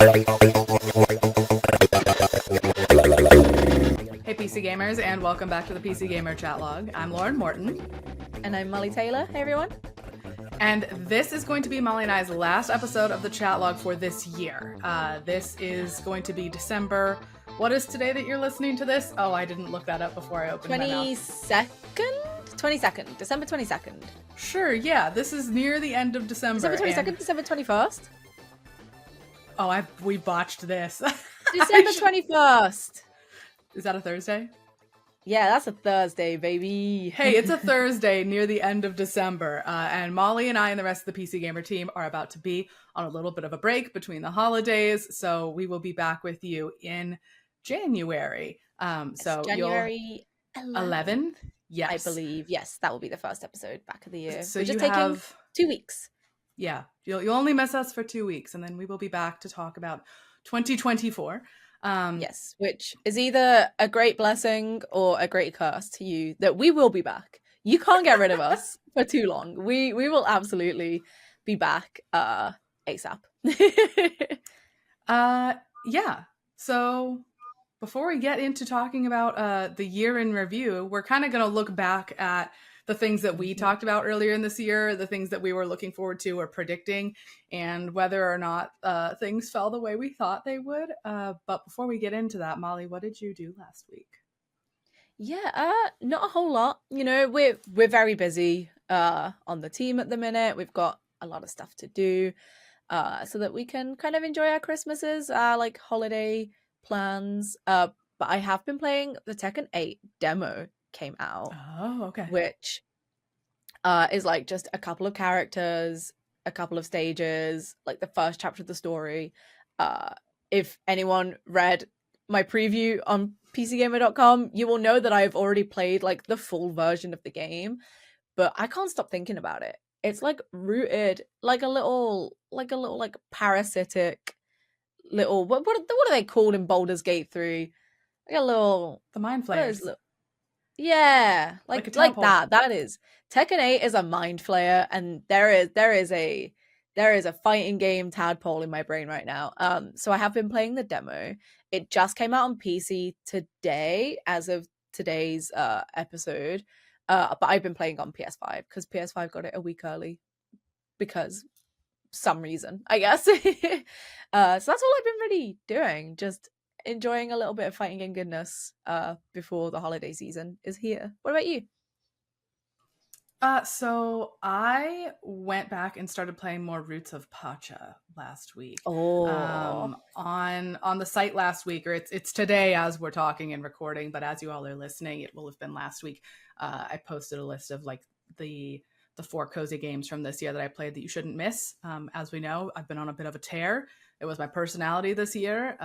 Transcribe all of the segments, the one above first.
Hey PC gamers, and welcome back to the PC Gamer Chat Log. I'm Lauren Morton. And I'm Molly Taylor. Hey everyone. And this is going to be Molly and I's last episode of the chat log for this year. This is going to be December. What is today that you're listening to this? Oh, I didn't look that up before I opened my mouth. 22nd? December 22nd. Sure, yeah. This is near the end of December. December 22nd? And... December 21st? Oh, we botched this. December 21st. Is that a Thursday? Yeah, that's a Thursday, baby. Hey, it's a Thursday near the end of December, and Molly and I and the rest of the PC Gamer team are about to be on a little bit of a break between the holidays, so we will be back with you in January. So January 11th? Yes. I believe. Yes, that will be the first episode back of the year. So we're just you taking have 2 weeks. Yeah, you'll only miss us for 2 weeks, and then we will be back to talk about 2024. Yes, which is either a great blessing or a great curse to you that we will be back. You can't get rid of us for too long. We will absolutely be back ASAP. Yeah. So before we get into talking about the year in review, we're kind of going to look back at the things that we talked about earlier in this year, the things that we were looking forward to or predicting, and whether or not things fell the way we thought they would. But before we get into that, Molly, what did you do last week? Yeah, not a whole lot. You know, we're very busy on the team at the minute. We've got a lot of stuff to do so that we can kind of enjoy our Christmases, like holiday plans. But I have been playing the Tekken 8 demo came out. Oh, okay. Which is like just a couple of characters, a couple of stages, like the first chapter of the story. If anyone read my preview on PCGamer.com, you will know that I've already played like the full version of the game, but I can't stop thinking about it. It's like rooted like a little like parasitic little what are they called in Baldur's Gate 3? Like a little the mind flayers. Yeah, like that. That is Tekken 8 is a mind flayer, and there is a fighting game tadpole in my brain right now. So I have been playing the demo. It just came out on PC today, as of today's episode. But I've been playing on PS5 because PS5 got it a week early because some reason, I guess. So that's all I've been really doing. Just enjoying a little bit of fighting game goodness before the holiday season is here. What about you? So I went back and started playing more Roots of Pacha last week. Oh, on the site last week, or it's today as we're talking and recording, but as you all are listening, it will have been last week. I posted a list of like the 4 cozy games from this year that I played that you shouldn't miss. As we know, I've been on a bit of a tear. It was my personality this year.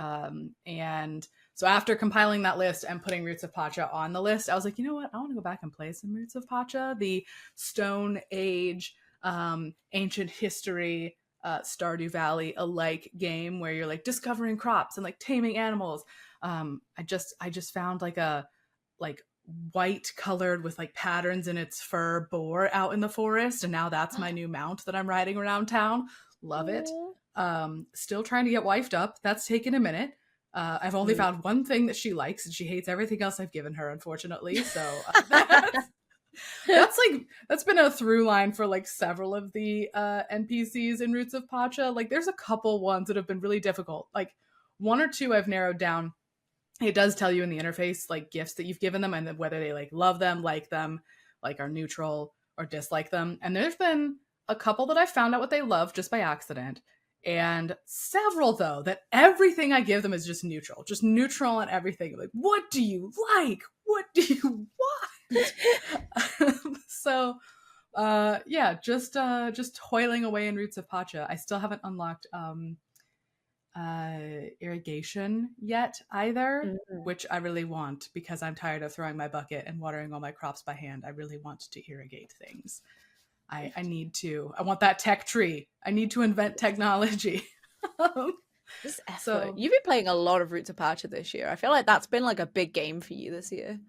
And so after compiling that list and putting Roots of Pacha on the list, I was like, you know what? I want to go back and play some Roots of Pacha, the Stone Age, ancient history, Stardew Valley alike game where you're like discovering crops and like taming animals. I just found like a white colored with like patterns in its fur boar out in the forest, and now that's my new mount that I'm riding around town. Love it. Still trying to get wifed up. That's taken a minute. I've only found one thing that she likes, and she hates everything else I've given her, unfortunately. So that's been a through line for like several of the NPCs in Roots of Pacha. Like there's a couple ones that have been really difficult. Like 1 or 2 I've narrowed down. It does tell you in the interface like gifts that you've given them and whether they like love them, like are neutral or dislike them. And there's been a couple that I found out what they love just by accident, and several though that everything I give them is just neutral on everything. Like, what do you like? What do you want? So yeah, just toiling away in Roots of Pacha. I still haven't unlocked irrigation yet either, which I really want because I'm tired of throwing my bucket and watering all my crops by hand. I really want to irrigate things. I want that tech tree. I need to invent technology. This effort. So you've been playing a lot of Roots of Pacha this year. I feel like that's been like a big game for you this year.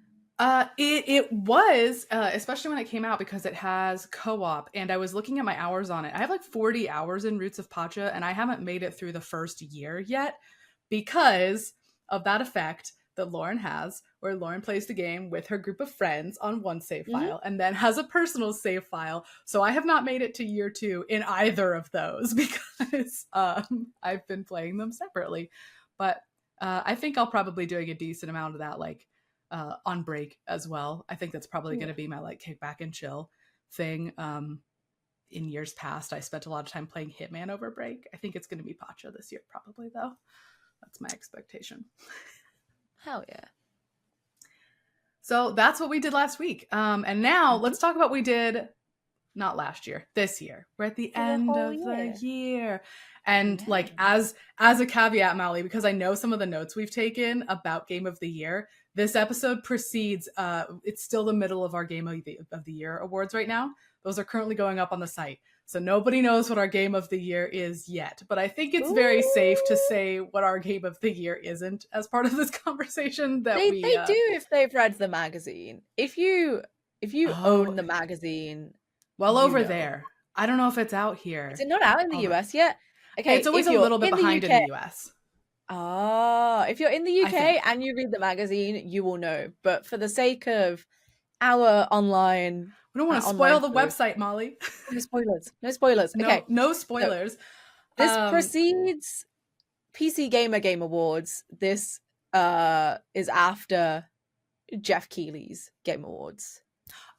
It was, especially when it came out, because it has co-op, and I was looking at my hours on it. I have like 40 hours in Roots of Pacha, and I haven't made it through the first year yet because of that effect that Lauren has, where Lauren plays the game with her group of friends on one save Mhm. file and then has a personal save file. So I have not made it to year 2 in either of those because I've been playing them separately. But I think I'll probably doing a decent amount of that, like on break as well. I think that's probably going to be my like kick back and chill thing. In years past, I spent a lot of time playing Hitman over break. I think it's going to be Pacha this year, probably, though. That's my expectation. Hell yeah. So that's what we did last week. And now let's talk about what we did not last year, this year. We're at the end of the year. And like as a caveat, Molly, because I know some of the notes we've taken about Game of the Year, this episode precedes it's still the middle of our Game of the Year awards right now. Those are currently going up on the site. So nobody knows what our Game of the Year is yet. But I think it's very safe to say what our Game of the Year isn't as part of this conversation. That they do if they've read the magazine. If you own the magazine, well, over there. I don't know if it's out here. Is it not out in the US yet? Okay, it's always a little bit behind in the US. Oh, if you're in the UK and you read the magazine, you will know. But for the sake of our online, we don't want to spoil the website, Molly. No spoilers. No spoilers. Okay, no spoilers. So, this precedes PC Gamer Game Awards. This is after Jeff Keighley's Game Awards.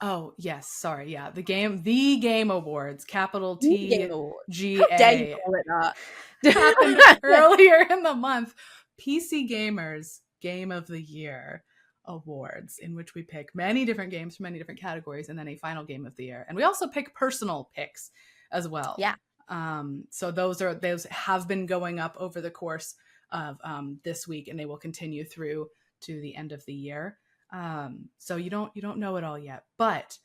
Oh yes, sorry. Yeah, the Game Awards, capital T G A. How dare you call it that? Happened earlier in the month. PC Gamers Game of the Year Awards, in which we pick many different games from many different categories, and then a final Game of the Year. And we also pick personal picks as well. Yeah. So those have been going up over the course of this week, and they will continue through to the end of the year. So you don't know it all yet, but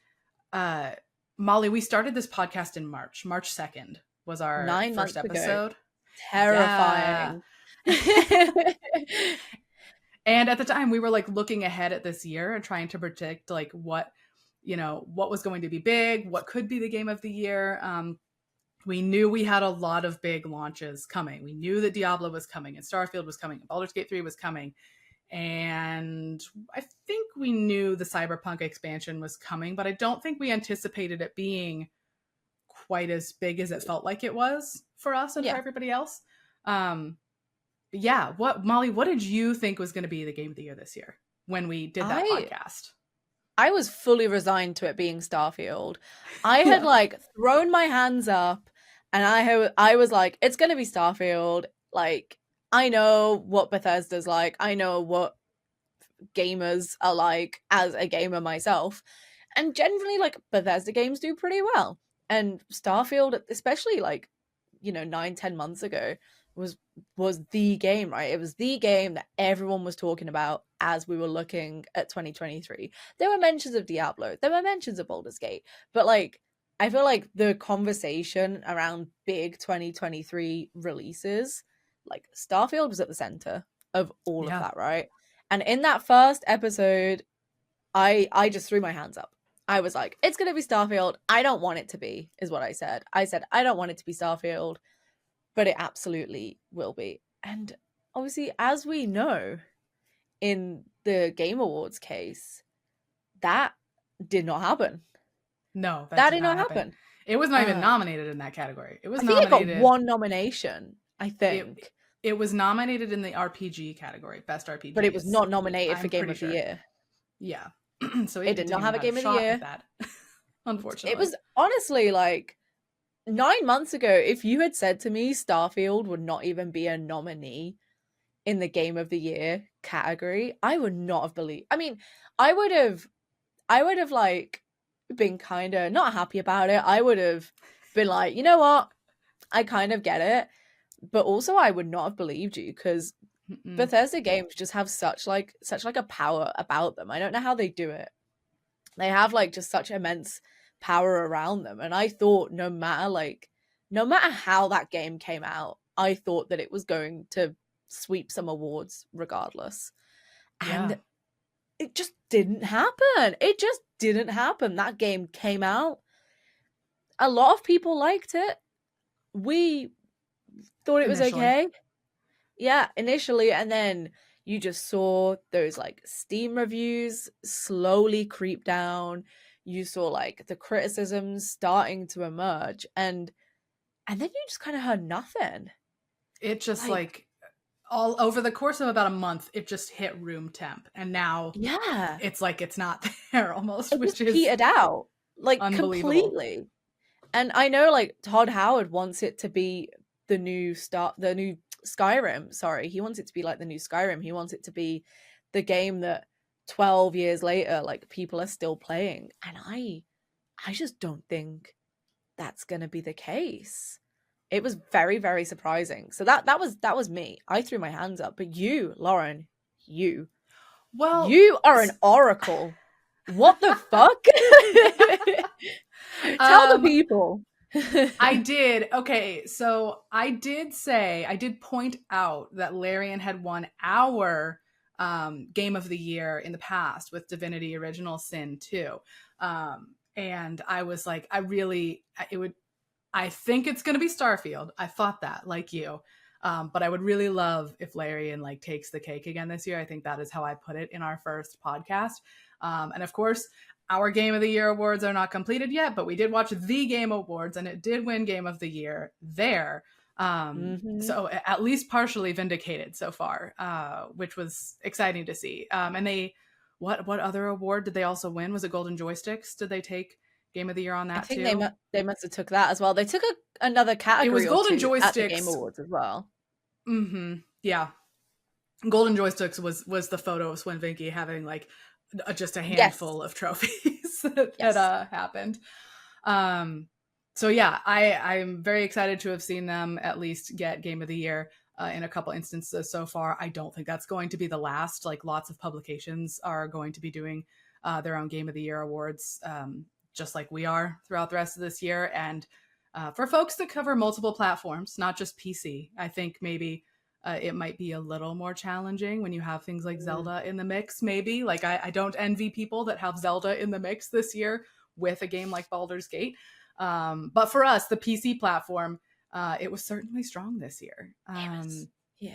Molly, we started this podcast in March 2nd was our 9 first episode. Terrifying. Yeah. And at the time we were like looking ahead at this year and trying to predict like what was going to be big, what could be the Game of the Year. We knew we had a lot of big launches coming. We knew that Diablo was coming and Starfield was coming and Baldur's Gate 3 was coming. And I think we knew the Cyberpunk expansion was coming, but I don't think we anticipated it being quite as big as it felt like it was for us and for everybody else. Molly, what did you think was going to be the Game of the Year this year when we did that podcast? I was fully resigned to it being Starfield. I had like thrown my hands up and I was like, it's going to be Starfield. Like, I know what Bethesda's like. I know what gamers are like as a gamer myself. And generally, like, Bethesda games do pretty well. And Starfield, especially like, 9-10 months ago, was the game, right? It was the game that everyone was talking about as we were looking at 2023. There were mentions of Diablo. There were mentions of Baldur's Gate. But like, I feel like the conversation around big 2023 releases, like Starfield was at the center of all of that, right? And in that first episode, I just threw my hands up. I was like, it's going to be Starfield. I don't want it to be, is what I said. I said, I don't want it to be Starfield, but it absolutely will be. And obviously, as we know, in the Game Awards case, that did not happen. No, that did not happen. It was not even nominated in that category. It was nominated. I think it got one nomination, I think. It was nominated in the RPG category, Best RPG. But it was not nominated for Game of the Year. Yeah. So it did not have a Game of the Year. That, unfortunately. It was honestly like 9 months ago, if you had said to me Starfield would not even be a nominee in the Game of the Year category, I would not have believed. I mean, I would have like been kind of not happy about it. I would have been like, you know what? I kind of get it. But also I would not have believed you because Bethesda games just have such a power about them. I don't know how they do it. They have like just such immense power around them. And I thought no matter how that game came out, I thought that it was going to sweep some awards regardless. And it just didn't happen. It just didn't happen. That game came out. A lot of people liked it. We thought it was initially. okay. Yeah, initially, and then you just saw those like Steam reviews slowly creep down. You saw like the criticisms starting to emerge, and then you just kind of heard nothing. It just Like, like all over the course of about a month, it just hit room temp, and now yeah, it's like it's not there almost, it which just is petered out like unbelievable. completely. And I know like Todd Howard wants it to be the new Skyrim. Sorry, he wants it to be like the new Skyrim. He wants it to be the game that 12 years later like people are still playing. And I just don't think that's going to be the case. It was very, very surprising. So that was me. I threw my hands up, but you, Lauren, you Well, you are an oracle. What the fuck? Tell the um people. I did. Okay, so I did point out that Larian had won our game of the year in the past with Divinity Original Sin 2. And I was like, I think it's going to be Starfield. I thought that, like you. But I would really love if Larian like takes the cake again this year. I think that is how I put it in our first podcast. And of course, our Game of the Year awards are not completed yet, but we did watch the Game Awards and it did win Game of the Year there. Mm-hmm. So at least partially vindicated so far, which was exciting to see. And they, what other award did they also win? Was it Golden Joysticks? Did they take Game of the Year on I that think too? they must have took that as well. They took another It was category or Golden two at the Game Joysticks. Awards as well. Mm-hmm. Yeah, Golden Joysticks was the photo of Swin Vinky having like just a Yes. handful of trophies that Yes. happened. Um, so yeah, I'm very excited to have seen them at least get Game of the Year in a couple instances so far. I don't think that's going to be the last. Like lots of publications are going to be doing their own Game of the Year awards, just like we are throughout the rest of this year. And for folks that cover multiple platforms, not just PC, I think maybe it might be a little more challenging when you have things like Mm. Zelda in the mix, maybe. Like, I don't envy people that have Zelda in the mix this year with a game like Baldur's Gate. But for us, the PC platform, it was certainly strong this year. It was, yeah.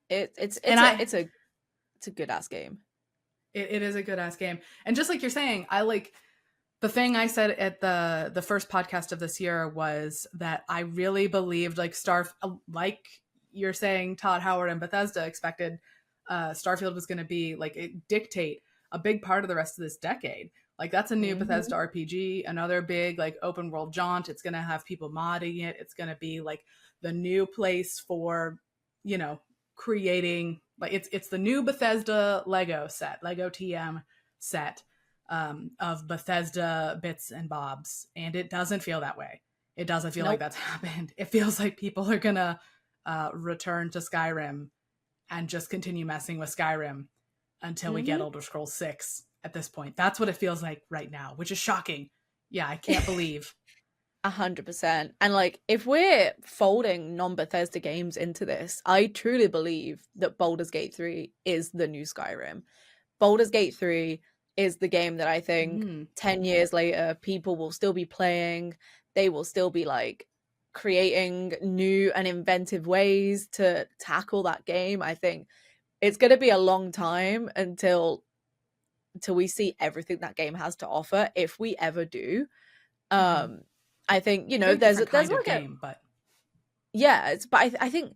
It's And it's a it's a it's a good ass game. it is a good ass game. And just like you're saying, I like the thing I said at the first podcast of this year was that I really believed like you're saying Todd Howard and Bethesda expected Starfield was going to be like it dictate a big part of the rest of this decade. Like that's a new Mm-hmm. Bethesda RPG, another big like open world jaunt. It's going to have people modding it. It's going to be like the new place for, you know, creating like it's the new Bethesda Lego set, Lego TM set of Bethesda bits and bobs, and it doesn't feel that way. It doesn't feel like Nope. that's happened. It feels like people are gonna return to Skyrim and just continue messing with Skyrim until we get Mm-hmm. Elder Scrolls 6 at this point. That's what it feels like right now, which is shocking. Yeah, I can't believe. 100%. And like, if we're folding non-Bethesda games into this, I truly believe that Baldur's Gate 3 is the new Skyrim. Baldur's Gate 3 is the game that I think Mm. 10 years later people will still be playing. They will still be like creating new and inventive ways to tackle that game. I think it's going to be a long time until we see everything that game has to offer, if we ever do. Mm-hmm. um I think, you know, Very there's different there's kind of like a, game, but yeah, but I think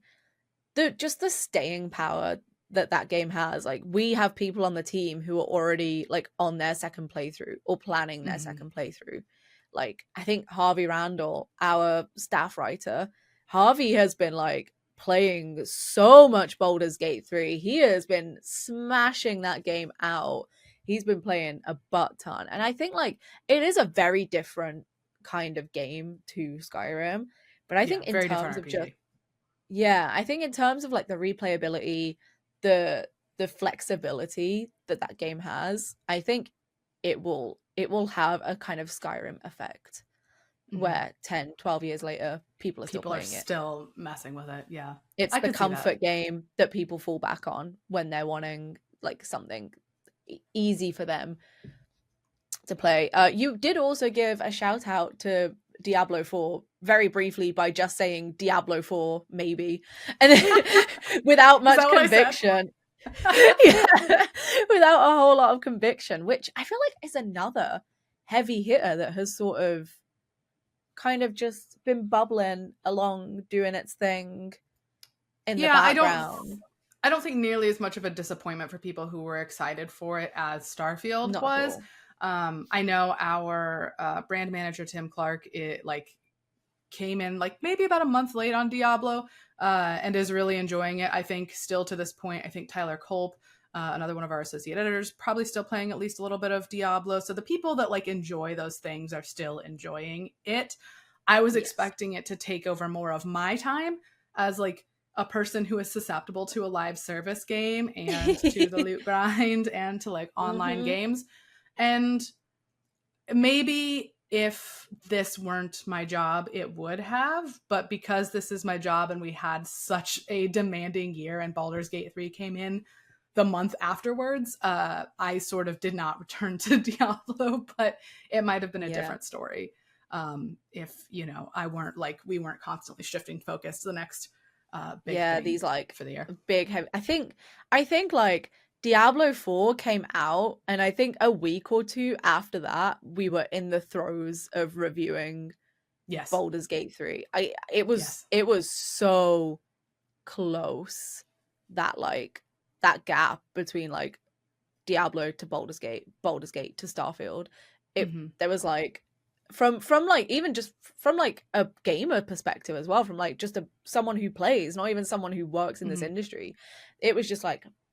the staying power that game has, like we have people on the team who are already like on their second playthrough or planning their mm-hmm. second playthrough. Like I think Harvey Randall, our staff writer, Harvey has been like playing so much Baldur's Gate 3. He has been smashing that game out. He's been playing a butt ton. And I think like it is a very different kind of game to Skyrim. But I Yeah, think in very terms different of just, RPG. yeah, I think in terms of like the replayability, the flexibility that that game has, I think it will have a kind of Skyrim effect Mm-hmm. where 10, 12 years later people are still People are playing it. still messing with it. Yeah, It's I the could see that. comfort game that people fall back on when they're wanting like something easy for them to play. You did also give a shout out to Diablo 4 very briefly by just saying Diablo 4 maybe, and without much conviction. Yeah, without a whole lot of conviction, which I feel like is another heavy hitter that has sort of kind of just been bubbling along, doing its thing in the background. I don't think nearly as much of a disappointment for people who were excited for it as Starfield was. I know our brand manager Tim Clark came in maybe about a month late on Diablo and is really enjoying it. I think still to this point, I think Tyler Kolb, another one of our associate editors, probably still playing at least a little bit of Diablo. So the people that enjoy those things are still enjoying it. I was expecting it to take over more of my time as a person who is susceptible to a live service game and to the loot grind and to online games. And maybe if this weren't my job, it would have. But because this is my job and we had such a demanding year and Baldur's Gate 3 came in the month afterwards, I sort of did not return to Diablo, but it might have been a different story. If, I weren't we weren't constantly shifting focus to the next big thing these for the year. Big heavy. I think Diablo 4 came out, and I think a week or two after that, we were in the throes of reviewing Baldur's Gate 3. It was so close that that gap between Diablo to Baldur's Gate to Starfield. There was from even just from a gamer perspective as well, from just someone who plays, not even someone who works in this industry. It was just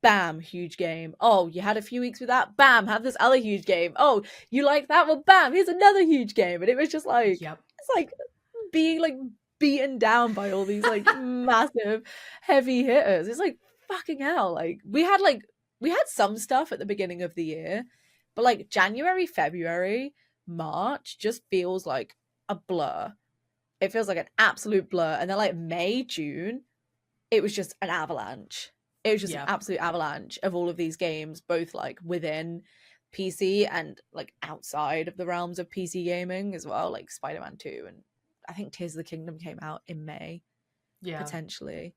bam, huge game. Oh, you had a few weeks with that, bam, have this other huge game. Oh, you like that? Well, bam, here's another huge game. And it was just it's being beaten down by all these massive heavy hitters. It's fucking hell. We had some stuff at the beginning of the year, but January, February, March just feels like a blur. It feels like an absolute blur. And then May, June, it was just an avalanche. It was just an absolute avalanche of all of these games, both within PC and outside of the realms of PC gaming as well, Spider-Man 2, and I think Tears of the Kingdom came out in May. Potentially.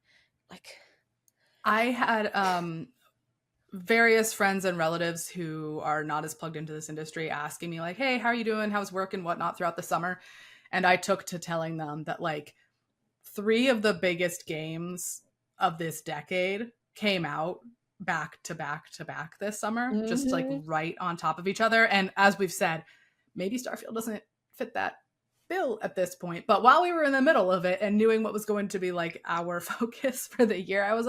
I had various friends and relatives who are not as plugged into this industry asking me hey, how are you doing? How's work and whatnot throughout the summer? And I took to telling them that 3 of the biggest games of this decade came out back to back to back this summer, just right on top of each other. And as we've said, maybe Starfield doesn't fit that bill at this point, but while we were in the middle of it and knowing what was going to be our focus for the year, I was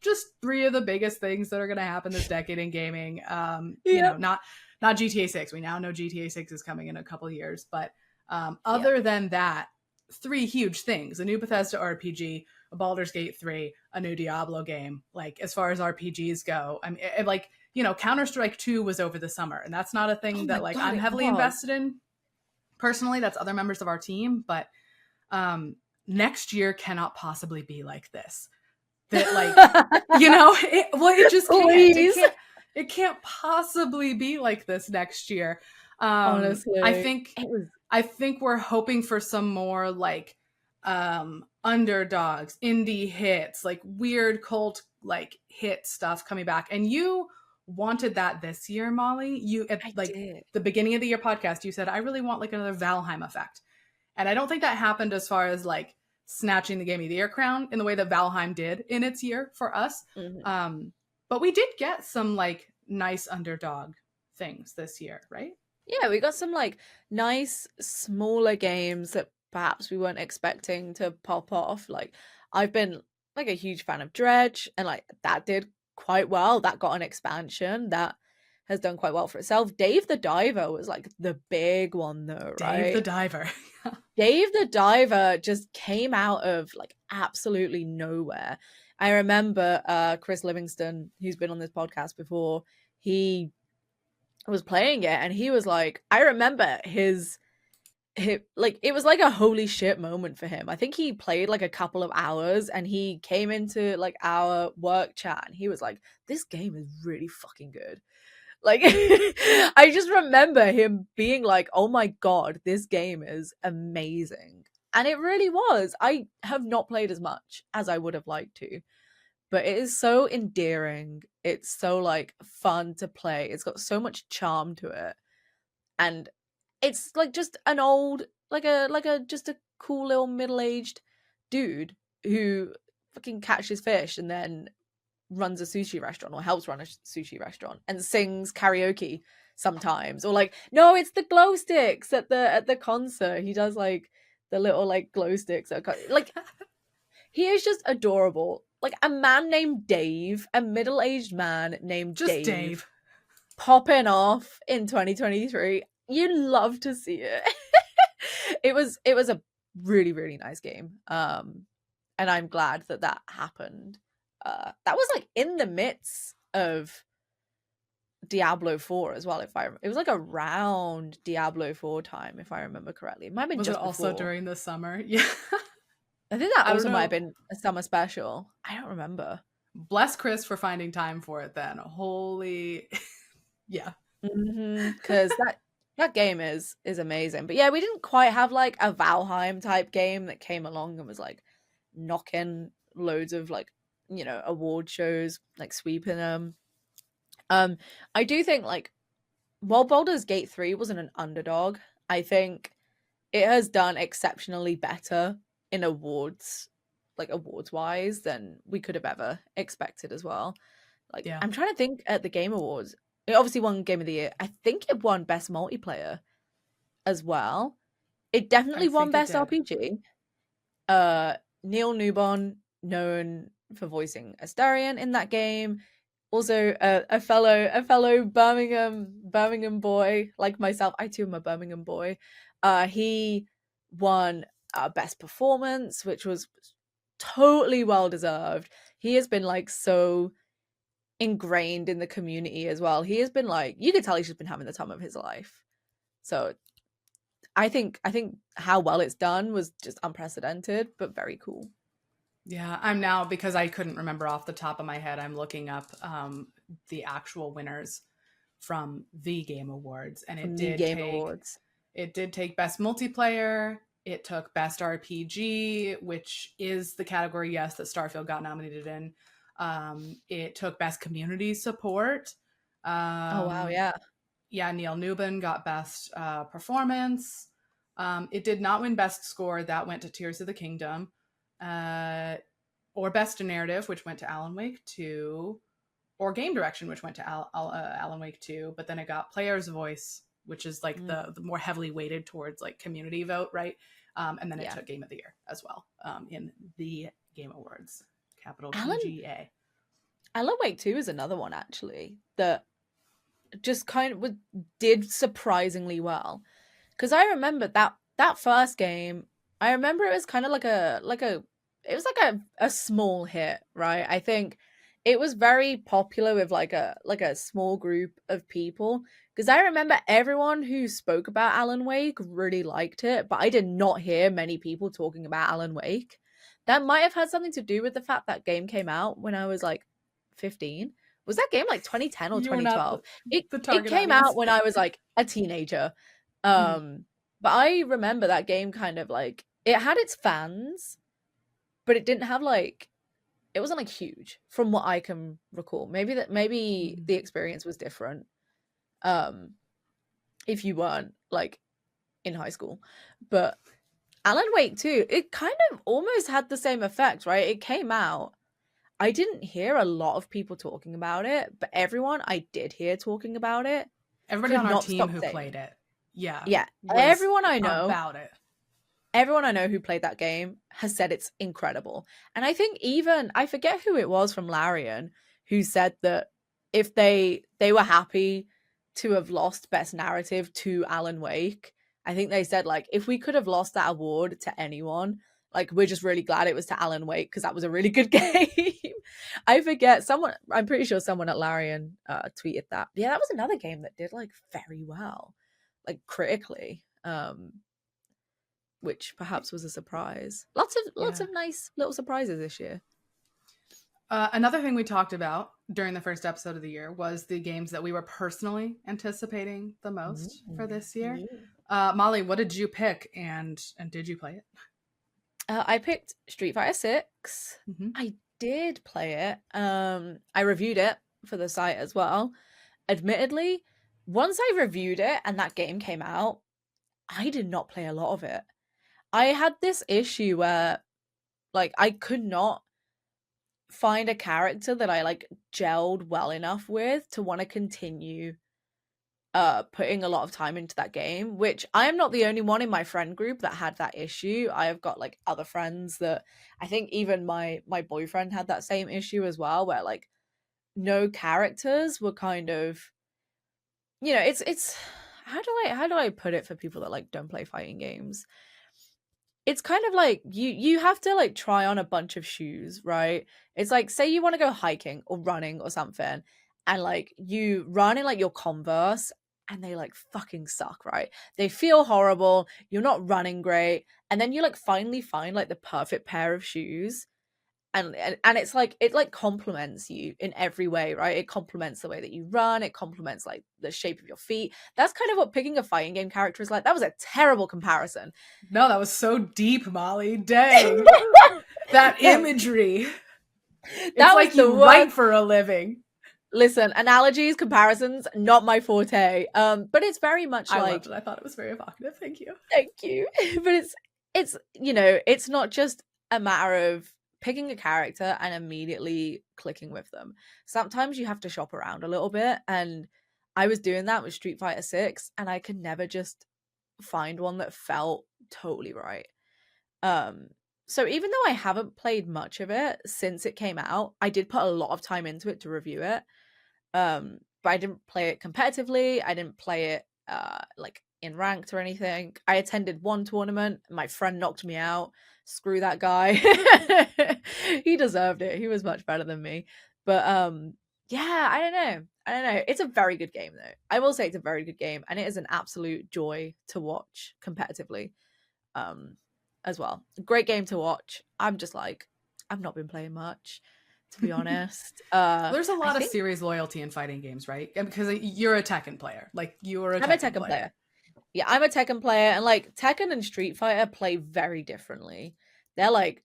just 3 of the biggest things that are going to happen this decade in gaming. Not GTA 6. We now know GTA 6 is coming in a couple years, but other than that, 3 huge things: a new Bethesda RPG, a Baldur's Gate 3, a new Diablo game. As far as RPGs go, I mean, Counter-Strike 2 was over the summer, and that's not a thing that I'm heavily invested in personally. That's other members of our team, but next year cannot possibly be like this. That it just can't. It can't possibly be like this next year. Honestly, I think we're hoping for some more underdogs, indie hits, weird cult hit stuff coming back. And you wanted that this year, Molly. You at the beginning of the year podcast, you said, I really want another Valheim effect. And I don't think that happened as far as snatching the Game of the Year crown in the way that Valheim did in its year for us. But we did get some nice underdog things this year, right? Yeah, we got some nice smaller games that perhaps we weren't expecting to pop off. I've been a huge fan of Dredge, and that did quite well. That got an expansion that has done quite well for itself. Dave the Diver was the big one though, right? Dave the Diver. Dave the Diver just came out of absolutely nowhere. I remember Chris Livingston, who's been on this podcast before, he was playing it and he was I remember his it was a holy shit moment for him. I think he played a couple of hours and he came into our work chat and he was this game is really fucking good. Like, I just remember him being like, oh my God, this game is amazing. And it really was. I have not played as much as I would have liked to, but it is so endearing. It's so like fun to play. It's got so much charm to it. And it's like just an old, just a cool little middle-aged dude who fucking catches fish and then runs a sushi restaurant or helps run a sushi restaurant and sings karaoke sometimes, or like, no, it's the glow sticks at the concert. He does like the little like glow sticks like, he is just adorable. Like a man named Dave, a middle-aged man named Just Dave Dave. popping off in 2023. You love to see it. It was a really, really nice game. And I'm glad that happened. That was like in the midst of Diablo 4 as well. It was like around Diablo 4 time, if I remember correctly. It might have been Was it just also before. during the summer? Yeah. I think that I don't also might have know. been a summer special. I don't remember. Bless Chris for finding time for it then. Holy yeah. Because that game is amazing. But yeah, we didn't quite have like a Valheim type game that came along and was like knocking loads of like, award shows, like sweeping them. I do think like while Baldur's Gate 3 wasn't an underdog, I think it has done exceptionally better in awards, like awards wise, than we could have ever expected as well. Like, Yeah. I'm trying to think at the Game Awards. It obviously won Game of the Year. I think it won Best Multiplayer as well. It I definitely won think it Best did. RPG. Neil Newbon, known for voicing Astarion in that game, also a fellow Birmingham boy like myself. I too am a Birmingham boy. He won Best Performance, which was totally well deserved. He has been like so ingrained in the community as well. He has been like, you could tell he's just been having the time of his life. So I think how well it's done was just unprecedented, but very cool. Yeah, I'm now, because I couldn't remember off the top of my head, I'm looking up the actual winners from the Game Awards, and From the Game Awards. it did take Best Multiplayer, it took Best RPG, which is the category, yes, that Starfield got nominated in. It took Best Community Support. Oh wow, Um, yeah. yeah, Neil Newbin got Best Performance. It did not win Best Score. That went to Tears of the Kingdom. Uh, or Best Narrative, which went to Alan Wake 2. Or Game Direction, which went to Alan Wake 2. But then it got Player's Voice, which is like the more heavily weighted towards like community vote, right? And then it took Game of the Year as well in the Game Awards. Capital TGA. Alan Wake 2 is another one actually that just kind of did surprisingly well, because I remember that first game. I remember it was kind of like it was like a small hit, right? I think it was very popular with like a small group of people, because I remember everyone who spoke about Alan Wake really liked it, but I did not hear many people talking about Alan Wake. That might have had something to do with the fact that game came out when I was like 15. Was that game like 2010 or You were not 2012? It target came audience. out when I was like a teenager. But I remember that game kind of like, it had its fans, but it didn't have like, it wasn't like huge from what I can recall. Maybe the experience was different. If you weren't like in high school. But Alan Wake 2, it kind of almost had the same effect, right? It came out. I didn't hear a lot of people talking about it, but everyone I did hear talking about it Everybody could on our not team stop who saying, played it, yeah, yeah, was about it. everyone I know who played that game has said it's incredible. And I think even, I forget who it was from Larian who said that if they were happy to have lost Best Narrative to Alan Wake, I think they said like, if we could have lost that award to anyone, like we're just really glad it was to Alan Wake because that was a really good game. I forget, I'm pretty sure someone at Larian tweeted that. Yeah, that was another game that did like very well, like critically. Which perhaps was a surprise. Lots of Yeah. nice little surprises this year. Another thing we talked about during the first episode of the year was the games that we were personally anticipating the most for this year. Molly, what did you pick, and did you play it? I picked Street Fighter 6. Mm-hmm. I did play it. I reviewed it for the site as well. Admittedly, once I reviewed it and that game came out, I did not play a lot of it. I had this issue where, like, I could not find a character that I like gelled well enough with to want to continue putting a lot of time into that game, which I am not the only one in my friend group that had that issue. I have got like other friends that I think even my boyfriend had that same issue as well, where like no characters were kind of, you know, it's how do I put it for people that like don't play fighting games? It's kind of like you have to like try on a bunch of shoes, right? It's like, say you want to go hiking or running or something, and like you run in like your Converse and they like fucking suck, right? They feel horrible, you're not running great, and then you like finally find like the perfect pair of shoes, and it's like it like complements you in every way, right? It complements the way that you run, it complements like the shape of your feet. That's kind of what picking a fighting game character is like. That was a terrible comparison. No, that was so deep, Molly. Dang. That imagery. It's that like you write for a living. Listen, analogies, comparisons, not my forte. But it's very much I like, loved it. I thought it was very evocative. Thank you. Thank you. But it's you know, it's not just a matter of picking a character and immediately clicking with them. Sometimes you have to shop around a little bit, and I was doing that with Street Fighter 6, and I could never just find one that felt totally right. So even though I haven't played much of it since it came out, I did put a lot of time into it to review it. But I didn't play it competitively. I didn't play it like in ranked or anything. I attended one tournament. My friend knocked me out. Screw that guy. He deserved it. He was much better than me. But yeah, I don't know. It's a very good game though. I will say it's a very good game, and it is an absolute joy to watch competitively. As well. Great game to watch. I'm just like, I've not been playing much, to be honest. There's a lot of series loyalty in fighting games, right? Because you're a Tekken player. Like, you're a Tekken player. Yeah, I'm a Tekken player, and like Tekken and Street Fighter play very differently. They're like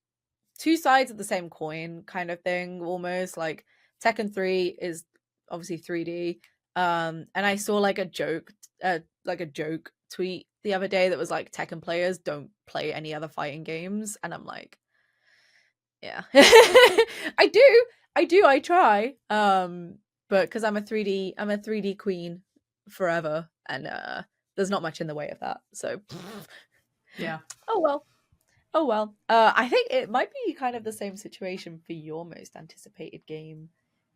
two sides of the same coin kind of thing, almost. Like Tekken 3 is obviously 3D. And I saw like a joke tweet the other day that was like, Tekken players don't play any other fighting games, and I'm like, yeah. I try, but because I'm a 3D queen forever, and there's not much in the way of that, so yeah. Oh well. I think it might be kind of the same situation for your most anticipated game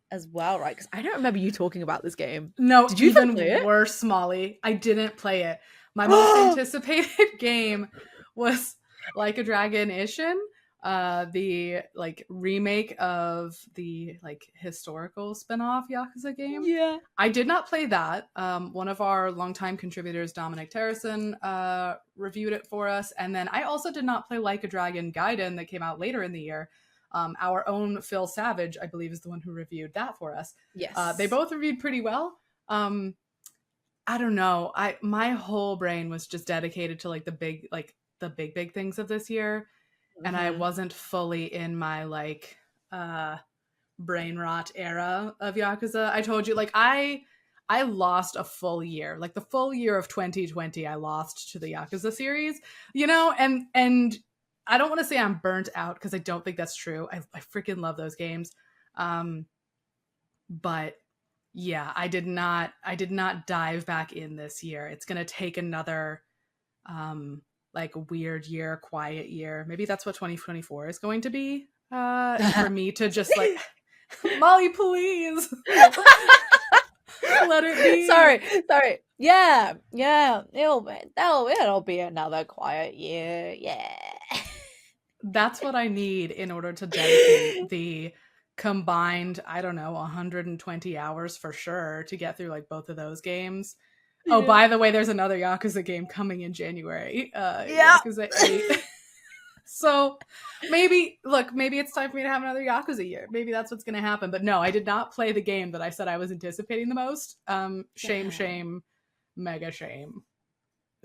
as well, right? Because I don't remember you talking about this game. No, did you even play it? Worse, Molly. I didn't play it. My most anticipated game was Like a Dragon Ishin, the like remake of the like historical spin-off Yakuza game. Yeah. I did not play that. One of our longtime contributors, Dominic Terrison, reviewed it for us. And then I also did not play Like a Dragon Gaiden that came out later in the year. Our own Phil Savage, I believe, is the one who reviewed that for us. Yes. They both reviewed pretty well. I don't know. My whole brain was just dedicated to like the big things of this year. Mm-hmm. And I wasn't fully in my like brain rot era of Yakuza. I told you, like, I lost a full year. Like the full year of 2020 I lost to the Yakuza series, you know, and I don't want to say I'm burnt out because I don't think that's true. I freaking love those games. But yeah, I did not dive back in this year. It's going to take another like weird year, quiet year. Maybe that's what 2024 is going to be for me to just like, Molly, please. Let it be. Sorry. Yeah. It'll be another quiet year. Yeah. That's what I need in order to dedicate the combined, I don't know, 120 hours for sure to get through like both of those games. Yeah. Oh, by the way, there's another Yakuza game coming in January. Yakuza 8. So maybe it's time for me to have another Yakuza year. Maybe that's what's going to happen. But no, I did not play the game that I said I was anticipating the most. Shame, mega shame.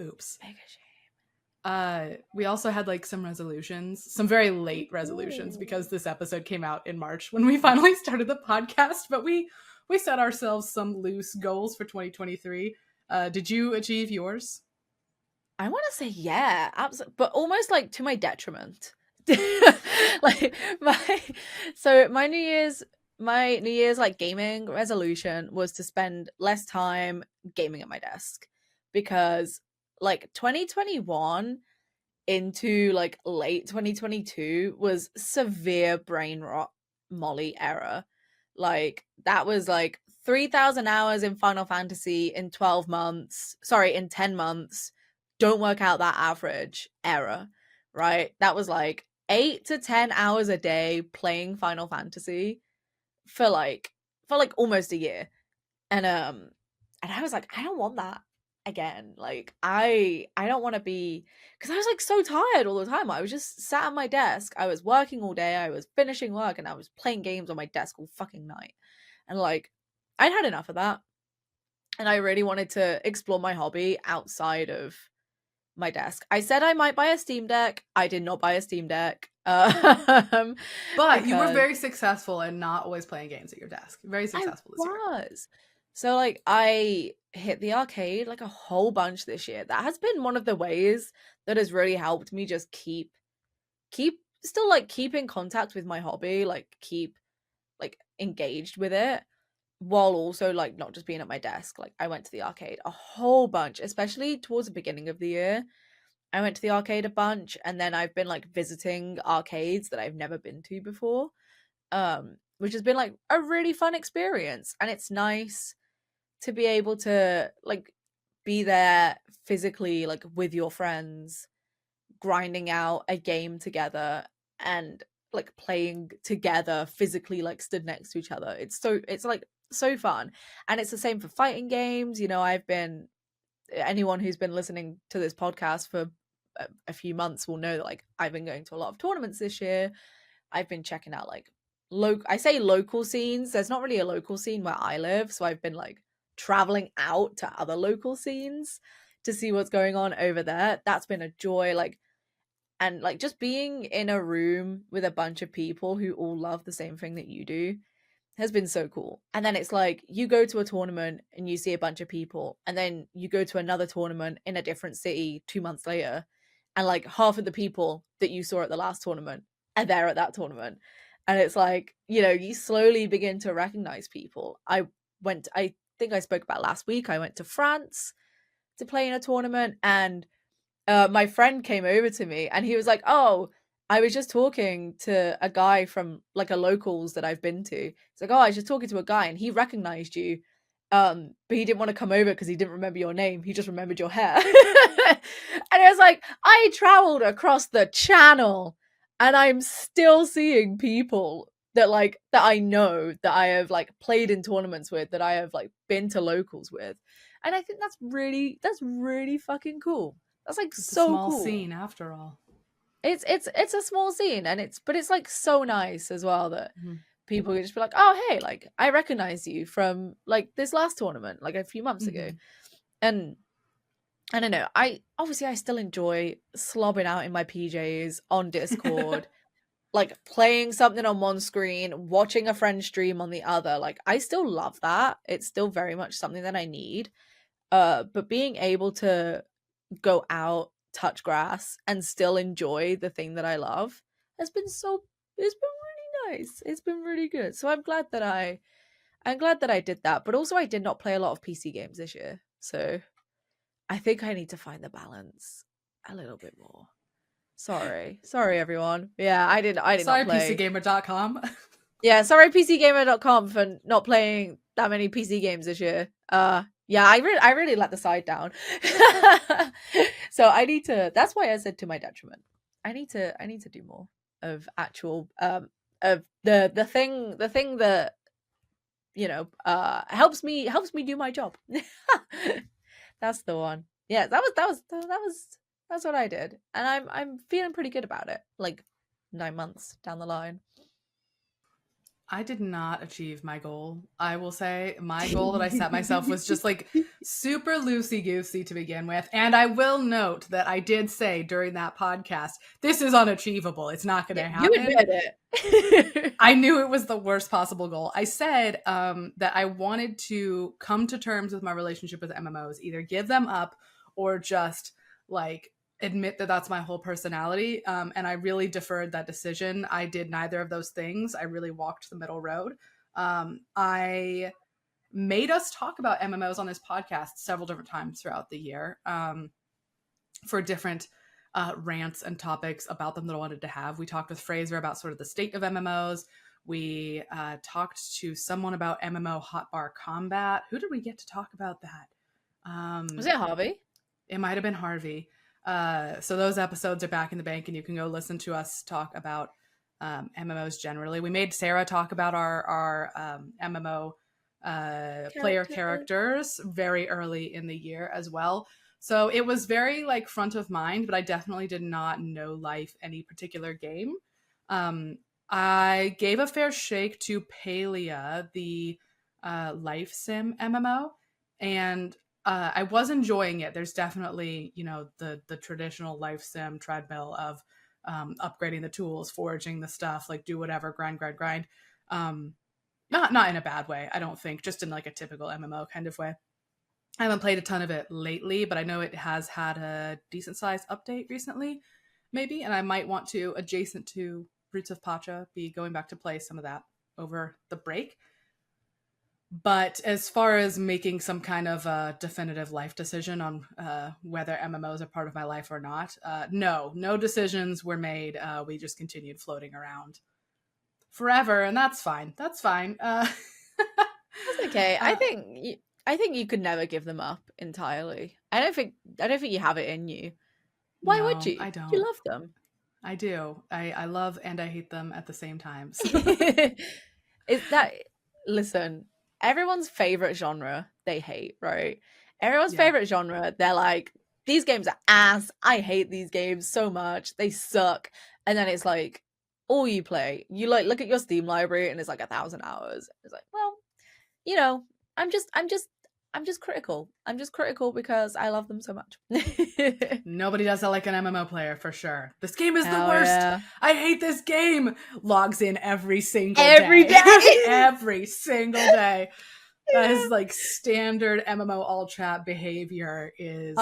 Oops. Mega shame. We also had like some resolutions, some very late resolutions, because this episode came out in March when we finally started the podcast. But we set ourselves some loose goals for 2023. Did you achieve yours? I want to say yeah, absolutely, but almost like to my detriment. Like my New Year's like gaming resolution was to spend less time gaming at my desk, because like 2021 into like late 2022 was severe brain rot Molly era. Like that was like 3,000 hours in Final Fantasy in 12 months. Sorry, in 10 months. Don't work out that average era, right? That was like 8 to 10 hours a day playing Final Fantasy for like almost a year. And I was like, I don't want that again. Like I don't want to be, because I was like so tired all the time. I was just sat at my desk. I was working all day. I was finishing work and I was playing games on my desk all fucking night. And like I'd had enough of that. And I really wanted to explore my hobby outside of my desk. I said I might buy a Steam Deck. I did not buy a Steam Deck. But you were very successful in not always playing games at your desk. Very successful this year. So like I hit the arcade like a whole bunch this year. That has been one of the ways that has really helped me just keep still like keep in contact with my hobby, like keep like engaged with it, while also like not just being at my desk. Like I went to the arcade a whole bunch, especially towards the beginning of the year. I went to the arcade a bunch, and then I've been like visiting arcades that I've never been to before, which has been like a really fun experience. And it's nice to be able to like be there physically, like with your friends, grinding out a game together and like playing together physically, like stood next to each other. It's like so fun. And it's the same for fighting games. You know, anyone who's been listening to this podcast for a few months will know that like I've been going to a lot of tournaments this year. I've been checking out like I say local scenes. There's not really a local scene where I live, so I've been like traveling out to other local scenes to see what's going on over there. That's been a joy. Like, and like just being in a room with a bunch of people who all love the same thing that you do has been so cool. And then it's like you go to a tournament and you see a bunch of people, and then you go to another tournament in a different city 2 months later, and like half of the people that you saw at the last tournament are there at that tournament. And it's like, you know, you slowly begin to recognize people. I think I spoke about last week, I went to France to play in a tournament, and my friend came over to me and he was like, oh, I was just talking to a guy from like a locals that I've been to. It's like, oh, I was just talking to a guy and he recognized you. But he didn't want to come over because he didn't remember your name. He just remembered your hair. And it was like, I traveled across the channel and I'm still seeing people that I know, that I have like played in tournaments with, that I have like been to locals with. And I think that's really fucking cool. That's like it's so a small cool. Scene after all. It's a small scene, and it's like so nice as well that people can just be like, oh hey, like I recognize you from like this last tournament like a few months ago. And I don't know, I still enjoy slobbing out in my PJs on Discord, like playing something on one screen, watching a friend stream on the other. Like I still love that. It's still very much something that I need. But being able to go out, touch grass, and still enjoy the thing that I love it's been really nice. It's been really good. So I'm glad that I did that. But also I did not play a lot of PC games this year. So I think I need to find the balance a little bit more. Sorry everyone. Yeah, I did not play. PCgamer.com. Yeah, sorry PCgamer.com for not playing that many PC games this year. Yeah, I really let the side down. So I need to, that's why I said to my detriment. I need to do more of actual of the thing that, you know, helps me do my job. That's the one. Yeah, that was That's what I did. And I'm feeling pretty good about it. Like 9 months down the line. I did not achieve my goal. I will say my goal that I set myself was just like super loosey-goosey to begin with. And I will note that I did say during that podcast, this is unachievable. It's not going to happen. You admit it. I knew it was the worst possible goal. I said that I wanted to come to terms with my relationship with MMOs, either give them up or just like admit that that's my whole personality. And I really deferred that decision. I did neither of those things. I really walked the middle road. I made us talk about MMOs on this podcast several different times throughout the year for different rants and topics about them that I wanted to have. We talked with Fraser about sort of the state of MMOs. We talked to someone about MMO hotbar combat. Who did we get to talk about that? Was it Harvey? It might have been Harvey. So those episodes are back in the bank, and you can go listen to us talk about MMOs generally. We made Sarah talk about our MMO player characters very early in the year as well. So it was very like front of mind, but I definitely did not know life any particular game. I gave a fair shake to Palia, the life sim MMO, and I was enjoying it. There's definitely, the traditional life sim treadmill of upgrading the tools, foraging the stuff, like do whatever, grind. Not in a bad way, I don't think, just in like a typical MMO kind of way. I haven't played a ton of it lately, but I know it has had a decent sized update recently, maybe, and I might want to, adjacent to Roots of Pacha, be going back to play some of that over the break. But as far as making some kind of a definitive life decision on whether MMOs are part of my life or not, no decisions were made. We just continued floating around forever, and that's fine. That's fine. That's okay. I think you could never give them up entirely. I don't think you have it in you. Why would you? I don't. You love them. I do. I love and I hate them at the same time. Is that listen? Everyone's favorite genre they hate, right? Everyone's favorite genre, they're like, these games are ass. I hate these games so much. They suck. And then it's like, all you play, you like look at your Steam library and it's like 1,000 hours. It's like, well, I'm just critical. I'm just critical because I love them so much. Nobody does that like an MMO player, for sure. This game is the worst. Yeah. I hate this game. Logs in every single day. Every single day. Yeah. That is like standard MMO all chat behavior is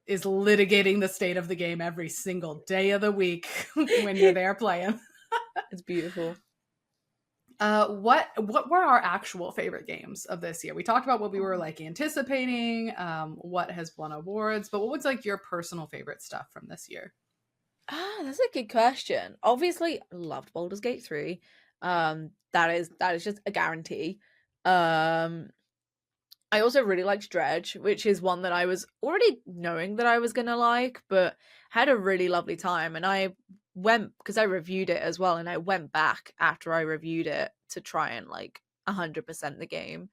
litigating the state of the game every single day of the week when you're there playing. It's beautiful. What were our actual favorite games of this year? We talked about what we were like anticipating, what has won awards, but what was like your personal favorite stuff from this year? That's a good question. Obviously, loved Baldur's Gate 3. That is just a guarantee. I also really liked Dredge, which is one that I was already knowing that I was gonna like, but had a really lovely time. And I went, because I reviewed it as well, and I went back after I reviewed it to try and like 100% the game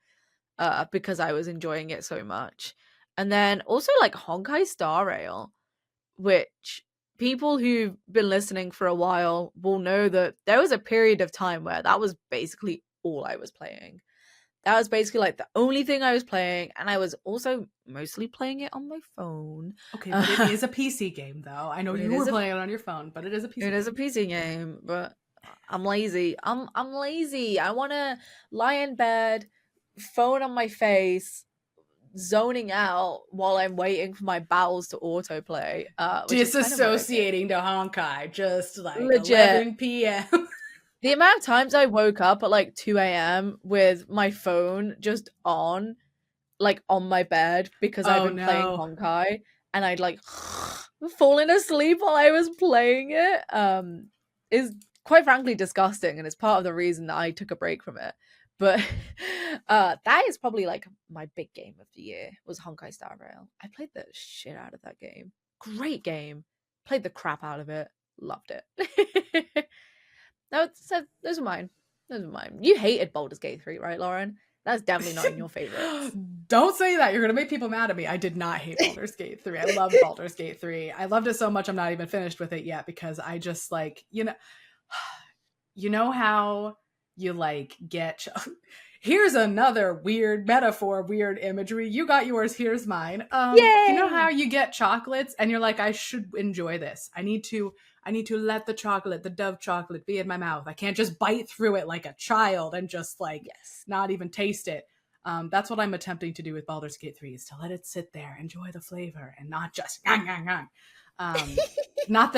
because I was enjoying it so much. And then also like Honkai Star Rail, which people who've been listening for a while will know that there was a period of time where that was basically all I was playing. That was basically like the only thing I was playing, and I was also mostly playing it on my phone. Okay, but it is a PC game, though. I know you were playing it on your phone, but it is a PC game. It is a PC game, but I'm lazy. I'm lazy. I want to lie in bed, phone on my face, zoning out while I'm waiting for my battles to autoplay. Disassociating to Honkai, just like legit. 11 p.m. The amount of times I woke up at like 2 a.m. with my phone just on, like on my bed because I've been playing Honkai, and I'd like fallen asleep while I was playing it, is quite frankly disgusting, and it's part of the reason that I took a break from it. But that is probably like my big game of the year was Honkai Star Rail. I played the shit out of that game. Great game. Played the crap out of it. Loved it. No, so those are mine. You hated Baldur's Gate 3, right, Lauren? That's definitely not in your favorites. Don't say that. You're going to make people mad at me. I did not hate Baldur's Gate 3. I loved Baldur's Gate 3. I loved it so much I'm not even finished with it yet because I just like, you know how you like get here's another weird metaphor, weird imagery. You got yours, here's mine. Yay! You know how you get chocolates and you're like, I should enjoy this. I need to let the chocolate, the Dove chocolate, be in my mouth. I can't just bite through it like a child and just like not even taste it. That's what I'm attempting to do with Baldur's Gate 3 is to let it sit there, enjoy the flavor, and not just not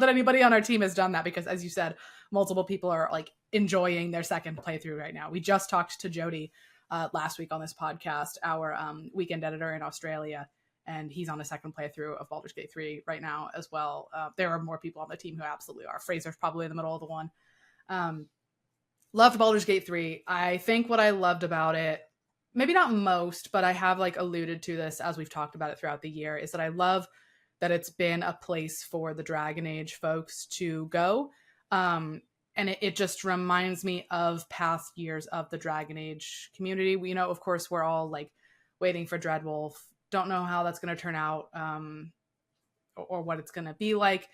that anybody on our team has done that because, as you said, multiple people are like enjoying their second playthrough right now. We just talked to Jody last week on this podcast, our weekend editor in Australia, and he's on a second playthrough of Baldur's Gate 3 right now as well. There are more people on the team who absolutely are. Fraser's probably in the middle of the one. Loved Baldur's Gate 3. I think what I loved about it, maybe not most, but I have like alluded to this as we've talked about it throughout the year, is that I love that it's been a place for the Dragon Age folks to go. And it just reminds me of past years of the Dragon Age community. We know, of course, we're all like waiting for Dreadwolf. Don't know how that's going to turn out or what it's going to be like.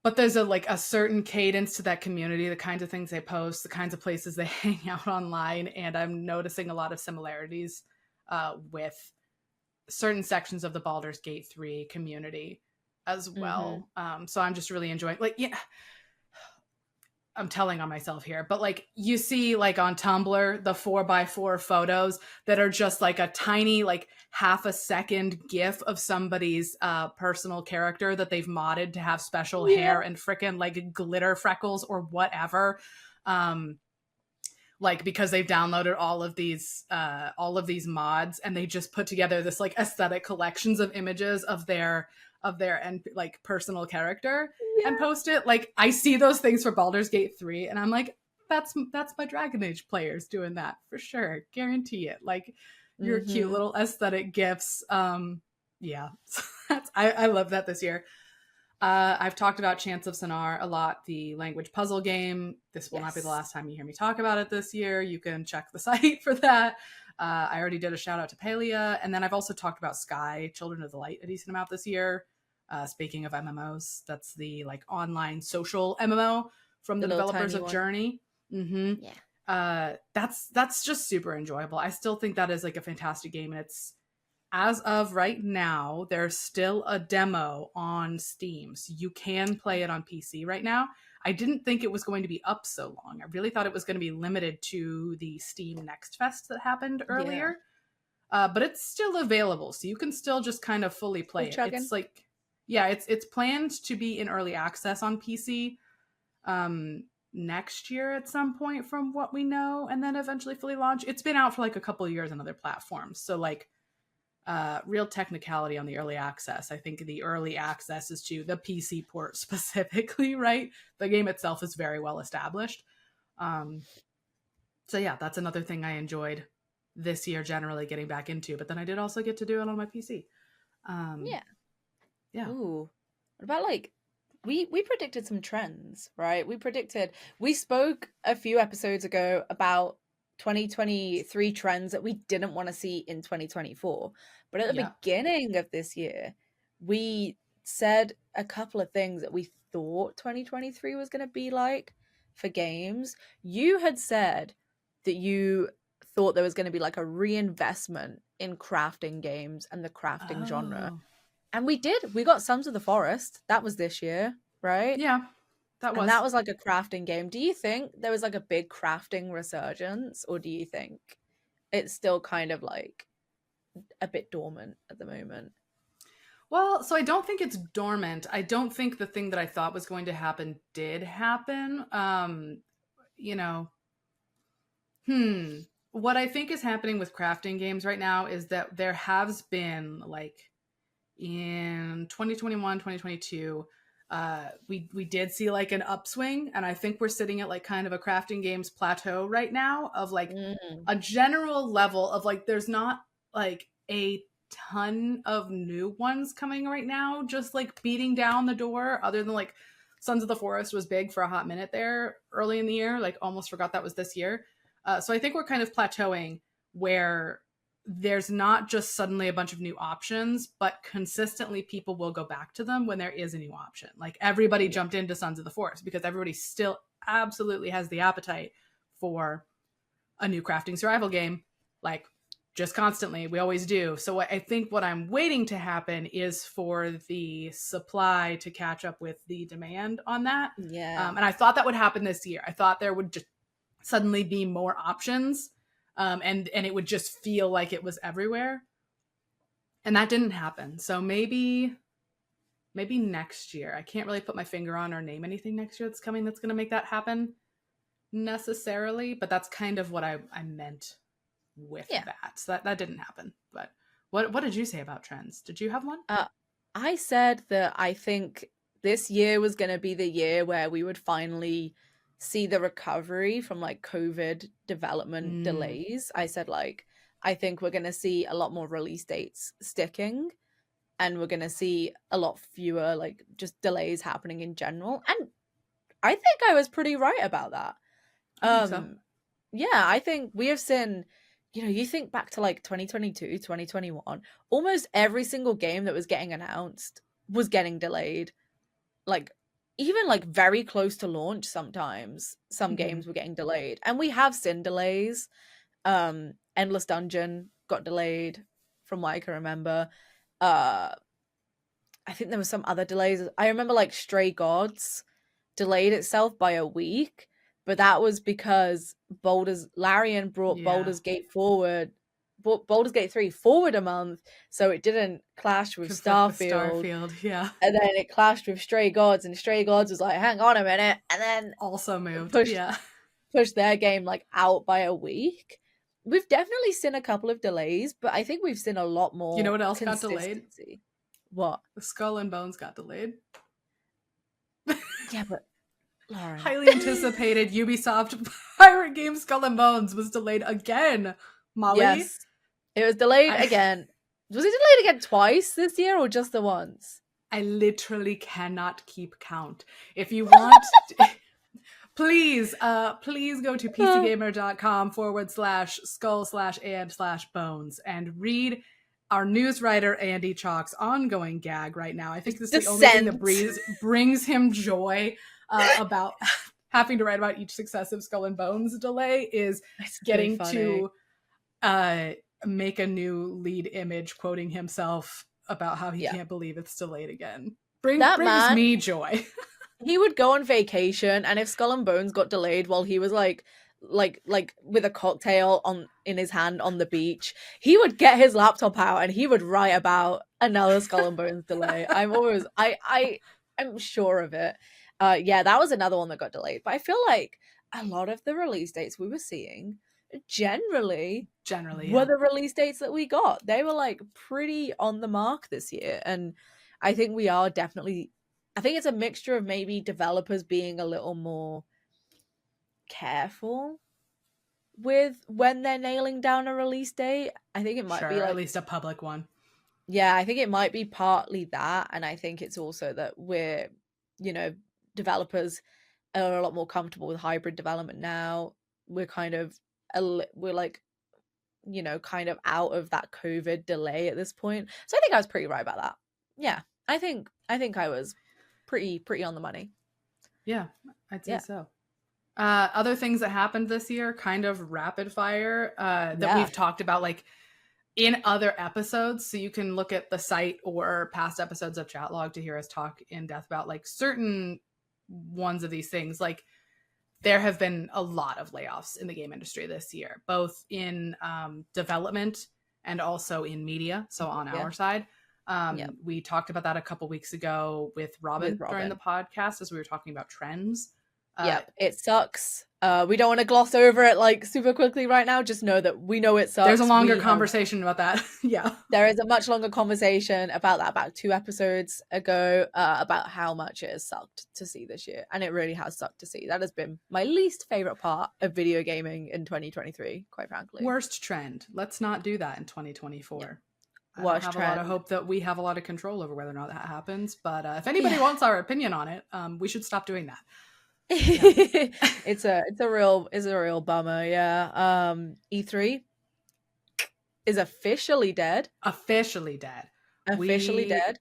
But there's a certain cadence to that community, the kinds of things they post, the kinds of places they hang out online. And I'm noticing a lot of similarities with certain sections of the Baldur's Gate 3 community as well. So I'm just really enjoying, like, yeah, I'm telling on myself here, but like you see like on Tumblr, the 4x4 photos that are just like a tiny, like half a second GIF of somebody's personal character that they've modded to have special hair and frickin' like glitter freckles or whatever. Like because they've downloaded all of these mods and they just put together this like aesthetic collections of images of their and like personal character and post it. Like I see those things for Baldur's Gate 3 and I'm like, that's my Dragon Age players doing that for sure. Guarantee it. Like your cute little aesthetic gifs. Yeah. I love that this year. I've talked about Chants of Sonar a lot, the language puzzle game. This will not be the last time you hear me talk about it this year. You can check the site for that. I already did a shout out to Palia. And then I've also talked about Sky, Children of the Light, a decent amount this year. Speaking of MMOs, that's the like online social MMO from the developers of Journey. That's just super enjoyable. I still think that is like a fantastic game. And it's, as of right now, there's still a demo on Steam. So you can play it on PC right now. I didn't think it was going to be up so long. I really thought it was going to be limited to the Steam Next Fest that happened earlier. But it's still available. So you can still just kind of fully play it. It's like, yeah, it's planned to be in early access on PC next year at some point from what we know. And then eventually fully launch. It's been out for like a couple of years on other platforms. So like, real technicality on the early access. I think the early access is to the PC port specifically, right? The game itself is very well established. So yeah, that's another thing I enjoyed this year generally getting back into, but then I did also get to do it on my PC. Yeah. Ooh. What about like we predicted some trends, right? We spoke a few episodes ago about 2023 trends that we didn't want to see in 2024. But at the beginning of this year, we said a couple of things that we thought 2023 was going to be like for games. You had said that you thought there was going to be like a reinvestment in crafting games and the crafting genre. And we did. We got Sons of the Forest. That was this year, right? Yeah. That was like a crafting game. Do you think there was like a big crafting resurgence, or do you think it's still kind of like a bit dormant at the moment? Well, so I don't think it's dormant. I don't think the thing that I thought was going to happen did happen. What I think is happening with crafting games right now is that there has been like in 2021, 2022, we did see like an upswing, and I think we're sitting at like kind of a crafting games plateau right now of like a general level of like there's not like a ton of new ones coming right now just like beating down the door, other than like Sons of the Forest was big for a hot minute there early in the year, like almost forgot that was this year. So I think we're kind of plateauing where there's not just suddenly a bunch of new options, but consistently people will go back to them when there is a new option. Like everybody jumped into Sons of the Forest because everybody still absolutely has the appetite for a new crafting survival game, like just constantly. We always do. So I think what I'm waiting to happen is for the supply to catch up with the demand on that. Yeah. And I thought that would happen this year. I thought there would just suddenly be more options, and it would just feel like it was everywhere. And that didn't happen. So maybe next year. I can't really put my finger on or name anything next year that's coming that's going to make that happen necessarily, but that's kind of what I meant with that. So that didn't happen. But what did you say about trends? Did you have one? I said that I think this year was going to be the year where we would finally see the recovery from like COVID development delays. I said like I think we're going to see a lot more release dates sticking, and we're going to see a lot fewer like just delays happening in general. And I think I was pretty right about that. I think so. Yeah, I think we have seen, you know, you think back to like 2022, 2021, almost every single game that was getting announced was getting delayed. Like, even like very close to launch sometimes, some games were getting delayed. And we have seen delays. Endless Dungeon got delayed from what I can remember. I think there were some other delays. I remember like Stray Gods delayed itself by a week, but that was because Larian brought Baldur's Gate 3 forward a month, so it didn't clash with Starfield. Yeah. And then it clashed with Stray Gods, and Stray Gods was like, hang on a minute, and then also moved. Pushed their game like out by a week. We've definitely seen a couple of delays, but I think we've seen a lot more. You know what else got delayed? What? The Skull and Bones got delayed. Yeah, but Lauren. Highly anticipated Ubisoft pirate game Skull and Bones was delayed again. Molly? Yes. It was delayed again. Was it delayed again twice this year or just the once? I literally cannot keep count. If you want, please go to pcgamer.com/skull/and/bones and read our news writer Andy Chalk's ongoing gag right now. I think this is the only thing that brings him joy about having to write about each successive Skull and Bones delay is getting to make a new lead image quoting himself about how he can't believe it's delayed again. Brings me joy. He would go on vacation, and if Skull and Bones got delayed while he was like with a cocktail in his hand on the beach, he would get his laptop out and he would write about another Skull and Bones delay. I'm sure of it. That was another one that got delayed. But I feel like a lot of the release dates we were seeing generally were the release dates that we got. They were like pretty on the mark this year, and I think we are definitely. I think it's a mixture of maybe developers being a little more careful with when they're nailing down a release date. I think it might be like, at least a public one. Yeah, I think it might be partly that, and I think it's also that we're, developers are a lot more comfortable with hybrid development now. We're kind of kind of out of that COVID delay at this point. So I think I was pretty right about that. Yeah, I think I was pretty on the money. Yeah, I'd say so. Other things that happened this year, kind of rapid fire, that we've talked about like in other episodes. So you can look at the site or past episodes of Chatlog to hear us talk in depth about like certain ones of these things. Like there have been a lot of layoffs in the game industry this year, both in development and also in media. So on our side. We talked about that a couple weeks ago with Robin during the podcast as we were talking about trends. It sucks. We don't want to gloss over it like super quickly right now. Just know that we know it sucks. There's a longer conversation about that. There is a much longer conversation about that about 2 episodes ago about how much it has sucked to see this year, and it really has sucked to see. That has been my least favorite part of video gaming in 2023, quite frankly. Worst trend. Let's not do that in 2024. I have trend. A lot of hope that we have a lot of control over whether or not that happens, but if anybody wants our opinion on it, we should stop doing that. Yeah. It's a real bummer. Yeah. E3 is officially dead. Officially dead. Officially We dead.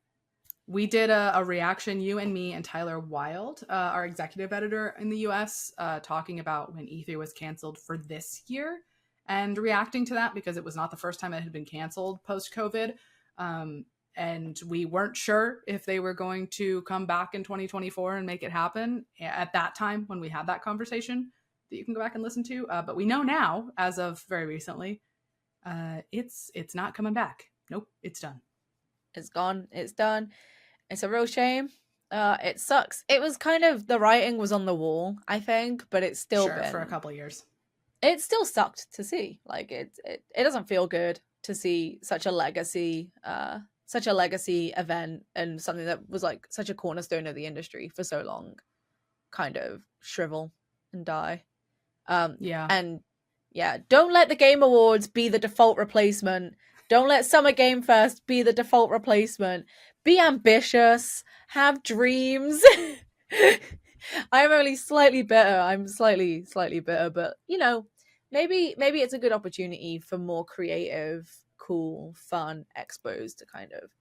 we did a reaction, you and me and Tyler Wilde, our executive editor in the US, talking about when E3 was canceled for this year and reacting to that because it was not the first time it had been canceled post COVID. Um, and we weren't sure if they were going to come back in 2024 and make it happen at that time when we had that conversation that you can go back and listen to. But we know now, as of very recently, it's not coming back. Nope, it's done. It's gone. It's done. It's a real shame. It sucks. It was kind of the writing was on the wall, I think, but it's still Sure, for a been. couple of years. It still sucked to see. Like it doesn't feel good to see such a legacy event and something that was like such a cornerstone of the industry for so long, kind of shrivel and die. Yeah. And yeah, don't let the Game Awards be the default replacement. Don't let Summer Game Fest be the default replacement. Be ambitious. Have dreams. I'm only slightly bitter. I'm slightly bitter, but maybe it's a good opportunity for more creative, cool, fun expos to kind of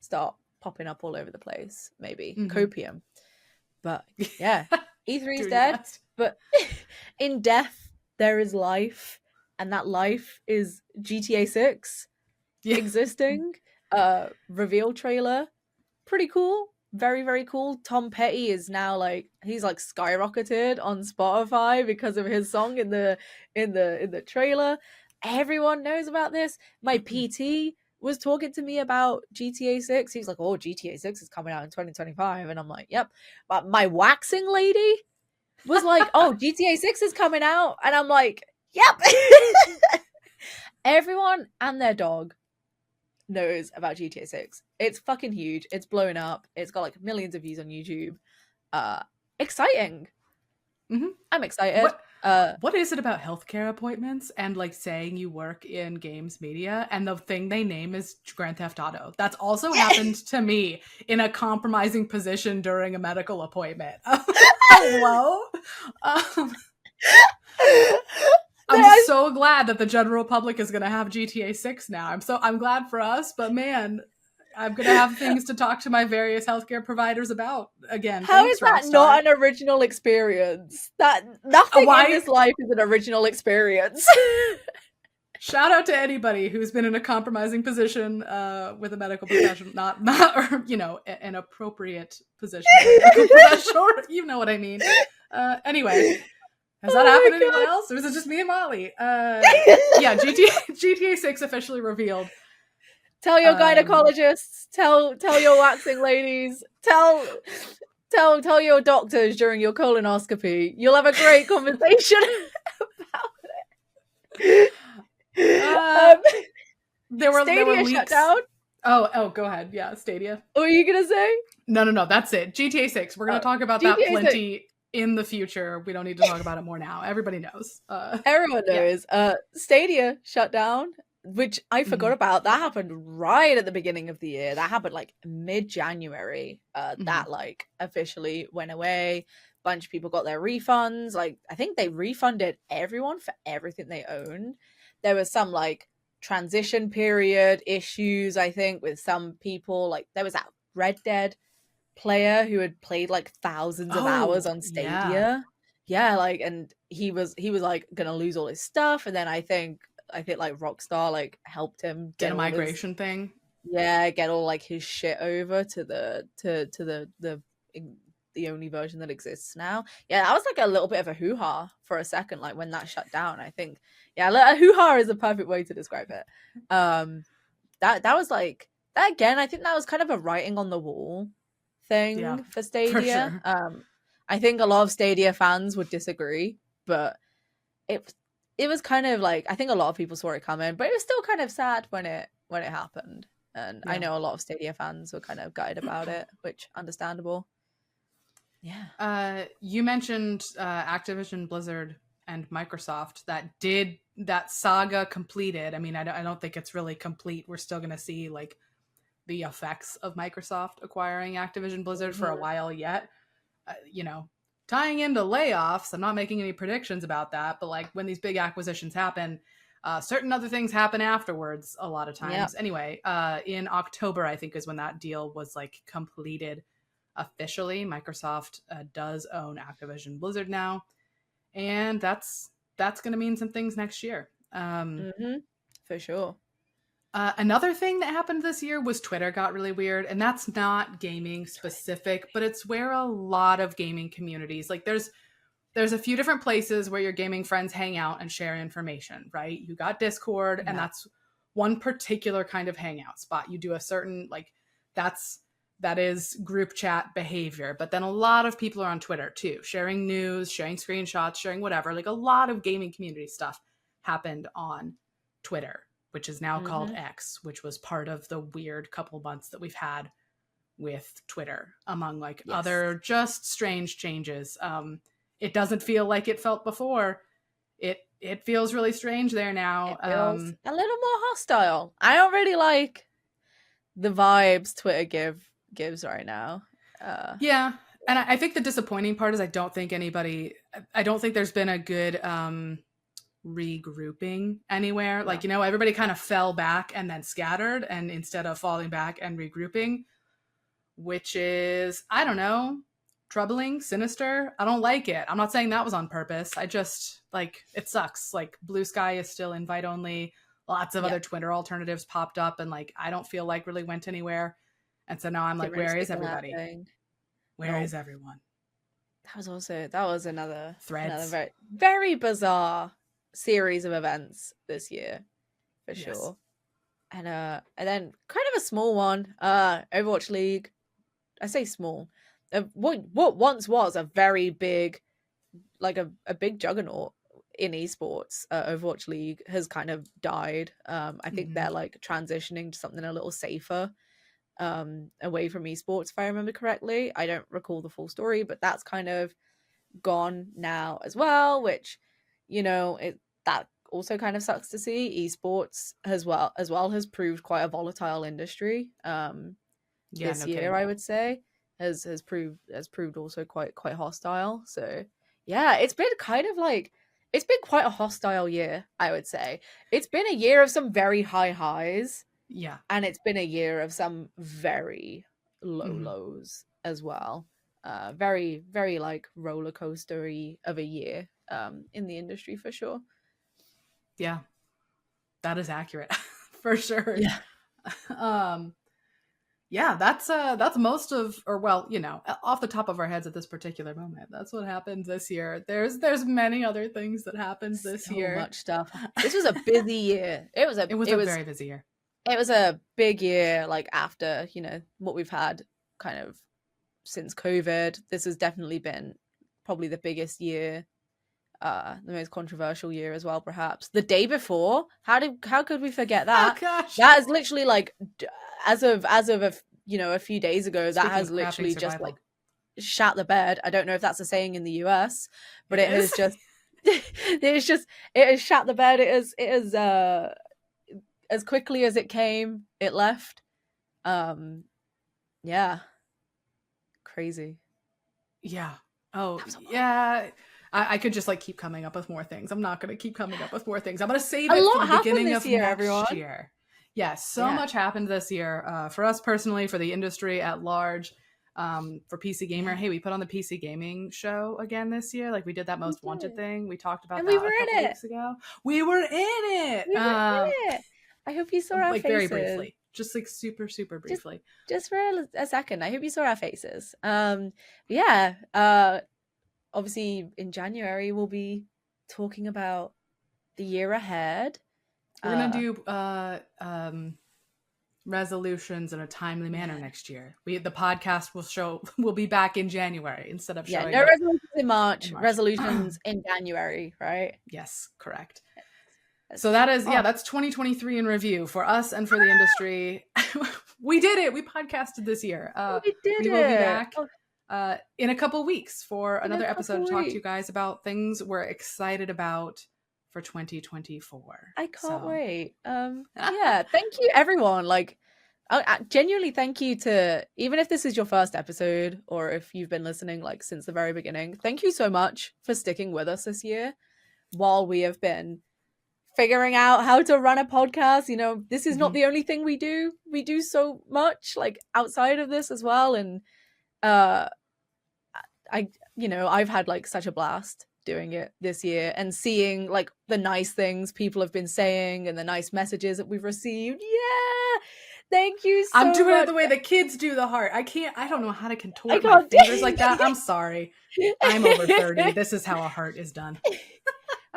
start popping up all over the place. Maybe copium. But yeah, E3 is Doing your dead, best. but in death there is life, and that life is GTA 6 existing. Reveal trailer, pretty cool, very very cool. Tom Petty is now he's skyrocketed on Spotify because of his song in the trailer. Everyone knows about this. My PT was talking to me about GTA 6. He's like, "Oh, GTA 6 is coming out in 2025." And I'm like, "Yep." But my waxing lady was like, "Oh, GTA 6 is coming out." And I'm like, "Yep." Everyone and their dog knows about GTA 6. It's fucking huge. It's blown up. It's got like millions of views on YouTube. Exciting. Mm-hmm. I'm excited. What is it about healthcare appointments and like saying you work in games media and the thing they name is Grand Theft Auto? That's also happened to me in a compromising position during a medical appointment. Hello? I'm so glad that the general public is going to have GTA 6 now. I'm glad for us, but man, I'm going to have things to talk to my various healthcare providers about again. How Thanks, is that Rockstar. not an original experience? That nothing in this life is an original experience. Shout out to anybody who's been in a compromising position with a medical professional, not or an appropriate position with a medical professional. You know what I mean. Anyway, has that happened to anyone else, or is it just me and Molly? Yeah, GTA 6 officially revealed. Tell your gynecologists. Tell your waxing ladies. Tell your doctors during your colonoscopy. You'll have a great conversation about it. There were leaks. Shut down. Oh, go ahead. Yeah, Stadia. What were you gonna say? No, that's it. GTA 6. We're gonna talk about GTA that plenty 6. In the future. We don't need to talk about it more now. Everybody knows. Everyone knows. Yeah. Stadia shut down, which I forgot about. That happened right at the beginning of the year. That happened like mid-January. That like officially went away. Bunch of people got their refunds. Like I think they refunded everyone for everything they owned. There was some like transition period issues, I think, with some people. Like there was that Red Dead player who had played like thousands of hours on Stadia. Yeah, like, and he was like gonna lose all his stuff, and then I think like Rockstar like helped him get a migration thing. Yeah, get all like his shit over to the only version that exists now. Yeah, that was like a little bit of a hoo-ha for a second, like when that shut down. I think, yeah, a hoo-ha is a perfect way to describe it. That was like that again. I think that was kind of a writing on the wall thing for Stadia. For sure. I think a lot of Stadia fans would disagree, but it was kind of like, I think a lot of people saw it coming, but it was still kind of sad when it happened. And I know a lot of Stadia fans were kind of gutted about it, which understandable. Yeah. You mentioned Activision Blizzard and Microsoft that saga completed. I mean, I don't think it's really complete. We're still going to see like the effects of Microsoft acquiring Activision Blizzard for a while yet. tying into layoffs, I'm not making any predictions about that, but like when these big acquisitions happen, certain other things happen afterwards a lot of times. Yep. Anyway, in October, I think is when that deal was like completed officially. Microsoft does own Activision Blizzard now, and that's going to mean some things next year. For sure. Another thing that happened this year was Twitter got really weird, and that's not gaming specific, but it's where a lot of gaming communities, like there's a few different places where your gaming friends hang out and share information, right? You got Discord, and that's one particular kind of hangout spot. You do a certain, like, that is group chat behavior. But then a lot of people are on Twitter too, sharing news, sharing screenshots, sharing whatever. Like a lot of gaming community stuff happened on Twitter, which is now called X, which was part of the weird couple months that we've had with Twitter, among like other just strange changes. It doesn't feel like it felt before. It feels really strange there now. It feels a little more hostile. I don't really like the vibes Twitter gives right now. Yeah. And I think the disappointing part is I don't think there's been a good regrouping anywhere. No. Like, everybody kind of fell back and then scattered, and instead of falling back and regrouping, which is, I don't know, troubling, sinister. I don't like it. I'm not saying that was on purpose. I just, like, it sucks. Like, Blue Sky is still invite only. Lots of other Twitter alternatives popped up, and like I don't feel like really went anywhere. And so now I'm like, where is everybody? Where is everyone? That was another Threads. Another very, very bizarre series of events this year, for sure. And then kind of a small one, Overwatch League. I say small. What once was a very big, like a big juggernaut in esports, Overwatch League has kind of died. I think they're like transitioning to something a little safer, away from esports, if I remember correctly. I don't recall the full story, but that's kind of gone now as well, which, that also kind of sucks to see. Esports as well has proved quite a volatile industry. This year, I would say, has proved also quite hostile. So yeah, it's been quite a hostile year, I would say. It's been a year of some very high highs. Yeah. And it's been a year of some very low lows as well. Very, very like roller coastery of a year in the industry, for sure. Yeah. That is accurate. For sure. Yeah. Yeah, that's most of, or well, off the top of our heads at this particular moment, that's what happened this year. There's many other things that happened this year. So much stuff. This was a busy year. It was a very busy year. It was a big year, like after, what we've had kind of since COVID. This has definitely been probably the biggest year, the most controversial year as well, perhaps. The day before, how could we forget that? Oh gosh. That is literally like, as of a few days ago, that has literally just like shat the bed. I don't know if that's a saying in the US, but it has just it has shat the bed. It is as quickly as it came, it left. Yeah. Crazy. Yeah. Oh, yeah. I could just like keep coming up with more things. I'm not going to keep coming up with more things. I'm going to save it for the beginning of next year. Yeah, so much happened this year for us personally, for the industry at large, for PC Gamer. Hey, we put on the PC Gaming show again this year. Like we did that Most Wanted thing. We talked about that a couple weeks ago. We were in it. I hope you saw our faces. Very briefly. Just like super, super briefly. Just for a second. I hope you saw our faces. Obviously in January we'll be talking about the year ahead. We're gonna do resolutions in a timely manner next year. The podcast will be back in January instead of showing. No resolutions in March. Resolutions in January, right? Yes, correct. So that is, that's 2023 in review for us and for the industry. We did it. We podcasted this year. We will be back in a couple weeks for another episode to talk to you guys about things we're excited about for 2024. I can't wait. Thank you everyone. Like, Genuinely thank you to, even if this is your first episode or if you've been listening like since the very beginning, thank you so much for sticking with us this year while we have been figuring out how to run a podcast. You know, this is not the only thing we do. We do so much like outside of this as well. And I've had like such a blast doing it this year and seeing like the nice things people have been saying and the nice messages that we've received. Yeah. Thank you so much. I'm doing it the way the kids do the heart. I don't know how to contort my fingers like that. I'm sorry. I'm over 30. This is how a heart is done.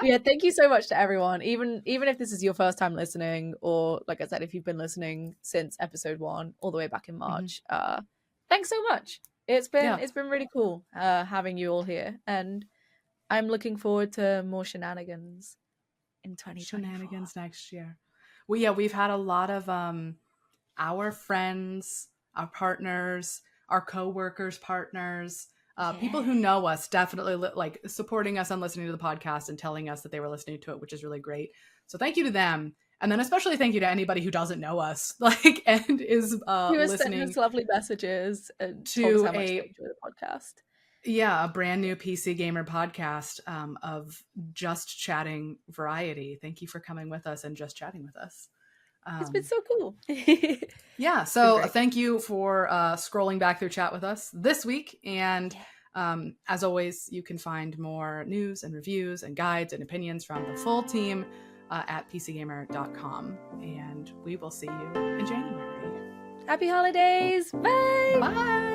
Yeah, thank you so much to everyone. Even if this is your first time listening, or like I said, if you've been listening since episode 1 all the way back in March, thanks so much. It's been really cool having you all here, and I'm looking forward to more shenanigans in 2024. Shenanigans next year. Well, we've had a lot of our friends, our partners, our co-workers, partners, people who know us definitely like supporting us on listening to the podcast and telling us that they were listening to it, which is really great. So thank you to them. And then especially thank you to anybody who doesn't know us, like, and is listening us lovely messages and to how much they enjoy the podcast. Yeah, a brand new PC Gamer podcast of just chatting variety. Thank you for coming with us and just chatting with us. It's been so cool. Yeah, so thank you for scrolling back through chat with us this week. And as always, you can find more news and reviews and guides and opinions from the full team at pcgamer.com. And we will see you in January. Happy holidays. Bye. Bye.